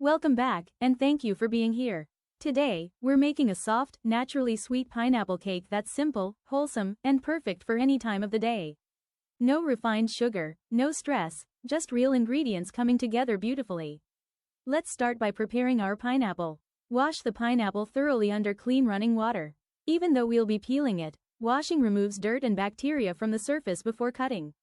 Welcome back, and thank you for being here. Today, we're making a soft, naturally sweet pineapple cake that's simple, wholesome, and perfect for any time of the day. No refined sugar, no stress, just real ingredients coming together beautifully. Let's start by preparing our pineapple. Wash the pineapple thoroughly under clean running water. Even though we'll be peeling it, washing removes dirt and bacteria from the surface before cutting.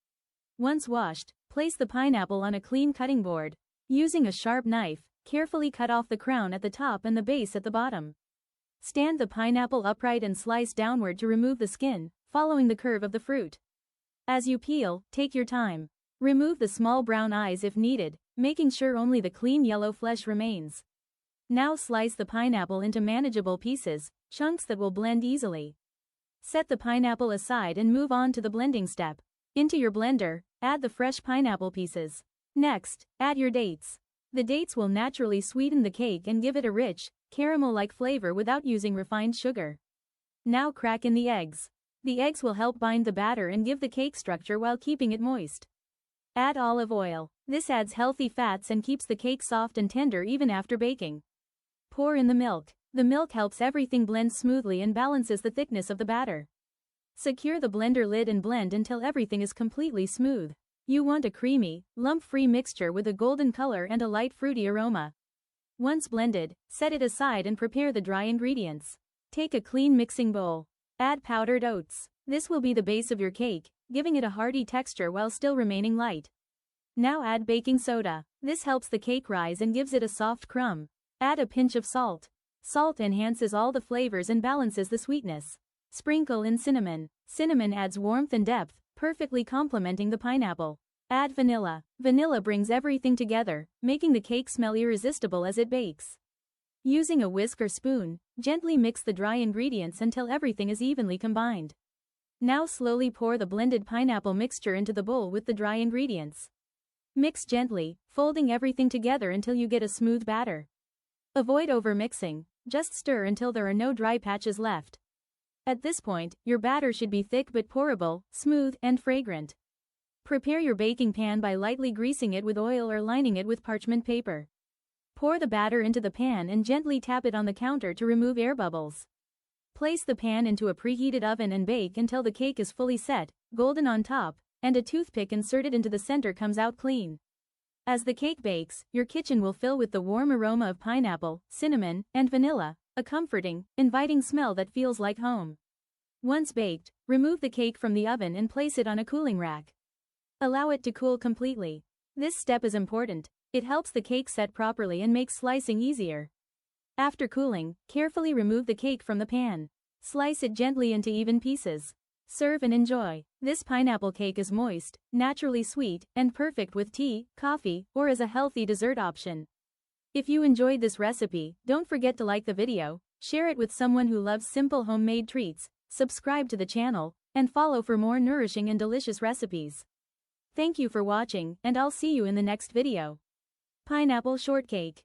Once washed, place the pineapple on a clean cutting board. Using a sharp knife, carefully cut off the crown at the top and the base at the bottom. Stand the pineapple upright and slice downward to remove the skin, following the curve of the fruit. As you peel, take your time. Remove the small brown eyes if needed, making sure only the clean yellow flesh remains. Now slice the pineapple into manageable pieces, chunks that will blend easily. Set the pineapple aside and move on to the blending step. Into your blender, add the fresh pineapple pieces. Next, add your dates. The dates will naturally sweeten the cake and give it a rich, caramel-like flavor without using refined sugar. Now crack in the eggs. The eggs will help bind the batter and give the cake structure while keeping it moist. Add olive oil. This adds healthy fats and keeps the cake soft and tender even after baking. Pour in the milk. The milk helps everything blend smoothly and balances the thickness of the batter. Secure the blender lid and blend until everything is completely smooth. You want a creamy, lump-free mixture with a golden color and a light fruity aroma. Once blended, set it aside and prepare the dry ingredients. Take a clean mixing bowl. Add powdered oats. This will be the base of your cake, giving it a hearty texture while still remaining light. Now add baking soda. This helps the cake rise and gives it a soft crumb. Add a pinch of salt. Salt enhances all the flavors and balances the sweetness. Sprinkle in cinnamon. Cinnamon adds warmth and depth, perfectly complementing the pineapple. Add vanilla. Vanilla brings everything together, making the cake smell irresistible as it bakes. Using a whisk or spoon, gently mix the dry ingredients until everything is evenly combined. Now slowly pour the blended pineapple mixture into the bowl with the dry ingredients. Mix gently, folding everything together until you get a smooth batter. Avoid overmixing, just stir until there are no dry patches left. At this point, your batter should be thick but pourable, smooth, and fragrant. Prepare your baking pan by lightly greasing it with oil or lining it with parchment paper. Pour the batter into the pan and gently tap it on the counter to remove air bubbles. Place the pan into a preheated oven and bake until the cake is fully set, golden on top, and a toothpick inserted into the center comes out clean. As the cake bakes, your kitchen will fill with the warm aroma of pineapple, cinnamon, and vanilla, a comforting, inviting smell that feels like home. Once baked, remove the cake from the oven and place it on a cooling rack. Allow it to cool completely. This step is important. It helps the cake set properly and makes slicing easier. After cooling, carefully remove the cake from the pan. Slice it gently into even pieces. Serve and enjoy. This pineapple cake is moist, naturally sweet, and perfect with tea, coffee, or as a healthy dessert option. If you enjoyed this recipe, don't forget to like the video, share it with someone who loves simple homemade treats, subscribe to the channel, and follow for more nourishing and delicious recipes. Thank you for watching, and I'll see you in the next video. Pineapple shortcake.